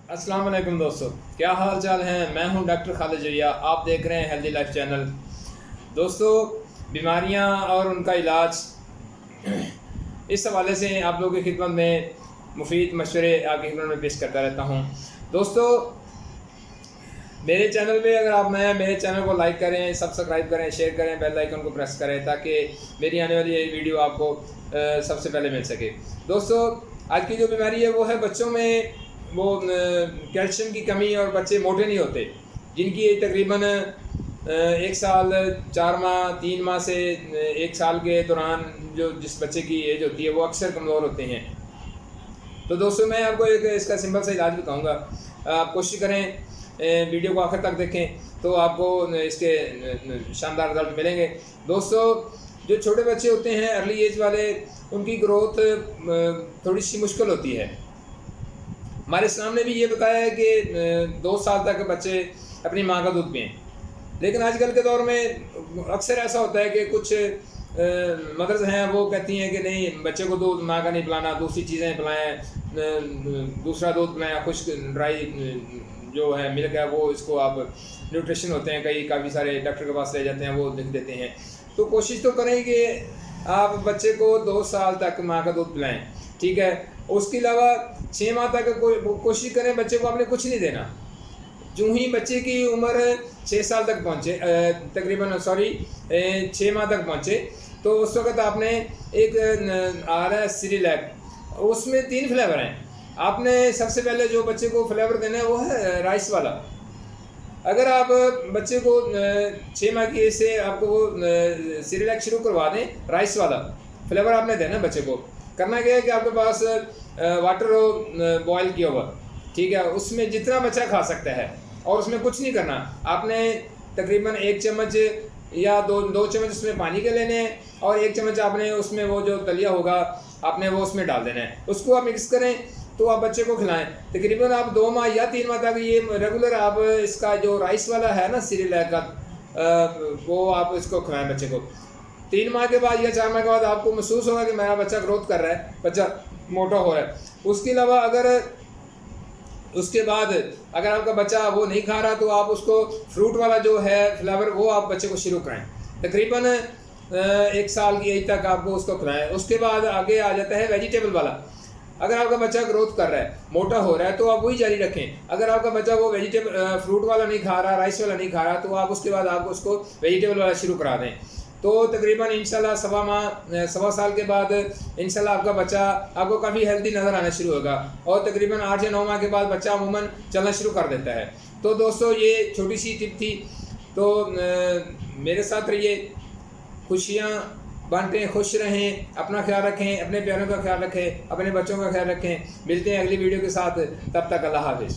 अस्सलाम वालेकुम दोस्तों, क्या हाल चाल है। मैं हूं डॉक्टर खालिद जरिया। आप देख रहे हैं हेल्दी लाइफ चैनल। दोस्तों, बीमारियां और उनका इलाज इस हवाले से आप लोगों की खिदमत में मुफीद मशवरे आपकी खिदमत में पेश करता रहता हूं। दोस्तों, मेरे चैनल पे अगर आप नए हैं, मेरे चैनल को लाइक करें, सब्सक्राइब करें, शेयर करें, बेल आइकन को प्रेस करें ताकि मेरी आने वाली वीडियो आपको सबसे पहले मिल सके। दोस्तों, आज की जो बीमारी है वो है बच्चों में वो कैल्शियम की कमी और बच्चे मोटे नहीं होते, जिनकी तकरीबन 1 साल 4 माह 3 माह से 1 साल के दौरान जो जिस बच्चे की एज होती है वो अक्सर कमज़ोर होते हैं। तो दोस्तों, मैं आपको एक इसका सिंपल सा इलाज बताऊंगा। आप कोशिश करें वीडियो को आखिर तक देखें तो आपको इसके शानदार रिजल्ट मिलेंगे। दोस्तों, जो छोटे बच्चे होते हैं अर्ली एज वाले, उनकी ग्रोथ थोड़ी सी मुश्किल होती है। हमारे इस्लाम ने भी ये बताया है कि 2 साल तक बच्चे अपनी माँ का दूध पिएँ। लेकिन आजकल के दौर में अक्सर ऐसा होता है कि कुछ मदर्स हैं वो कहती हैं कि नहीं, बच्चे को दूध माँ का नहीं पिलाना, दूसरी चीज़ें पिलाएं, दूसरा दूध पिलाएं, खुश्क ड्राई जो है मिल्क है वो, इसको आप न्यूट्रिशन होते हैं काफ़ी सारे डॉक्टर के पास ले जाते हैं, वो लिख देते हैं। तो कोशिश तो करें कि आप बच्चे को 2 साल तक माँ का दूध पिलाएं, ठीक है। उसके अलावा 6 माह तक कोशिश करें बच्चे को आपने कुछ नहीं देना। जो ही बच्चे की उम्र 6 साल तक पहुँचे, तकरीबन 6 माह तक पहुँचे, तो उस वक्त आपने एक आ रहा है सिरिलैक, उसमें 3 फ्लेवर हैं। आपने सबसे पहले जो बच्चे को फ्लेवर देना है वो है राइस वाला। अगर आप बच्चे को 6 माह की एज से आपको वो सिरिलैक शुरू करवा दें, राइस वाला फ्लेवर आपने देना है बच्चे को। करना क्या है कि आपके पास वाटर हो बॉयल किया हुआ, ठीक है, उसमें जितना बच्चा खा सकता है, और उसमें कुछ नहीं करना। आपने तकरीबन 1 चम्मच या 2 चम्मच उसमें पानी के लेने हैं, और 1 चम्मच आपने उसमें वो जो दलिया होगा आपने वो उसमें डाल देना है। उसको आप मिक्स करें तो आप बच्चे को खिलाएं। तकरीबन आप 2 माह या 3 माह तक ये रेगुलर आप इसका जो राइस वाला है ना सिरिलैक का, वो आप इसको खिलाएं बच्चे को। 3 माह के बाद या 4 माह के बाद आपको महसूस होगा कि मेरा बच्चा ग्रोथ कर रहा है, बच्चा मोटा हो रहा है। उसके अलावा उसके बाद अगर आपका बच्चा वो नहीं खा रहा तो आप उसको फ्रूट वाला जो है फ्लेवर वो आप बच्चे को शुरू कराएं। तकरीबन 1 साल की एज तक आपको उसको खिलाएं। उसके बाद आगे आ जाता है वेजिटेबल वाला। अगर आपका बच्चा ग्रोथ कर रहा है, मोटा हो रहा है, तो आप वही जारी रखें। अगर आपका बच्चा वो वेजिटेबल फ्रूट वाला नहीं खा रहा, राइस वाला नहीं खा रहा, तो आप उसके बाद आप उसको वेजिटेबल वाला शुरू करा दें। तो तकरीबन इंशाल्लाह 1.25 साल के बाद इंशाल्लाह आपका बच्चा आपको काफ़ी हेल्दी नज़र आना शुरू होगा, और तकरीबन 8 या 9 माह के बाद बच्चा अमूमन चलना शुरू कर देता है। तो दोस्तों, ये छोटी सी टिप थी। तो मेरे साथ रहिए, खुशियाँ बांटें, खुश रहें, अपना ख्याल रखें, अपने प्यारों का ख्याल रखें, अपने बच्चों का ख्याल रखें। मिलते हैं अगली वीडियो के साथ, तब तक अल्लाह हाफिज़।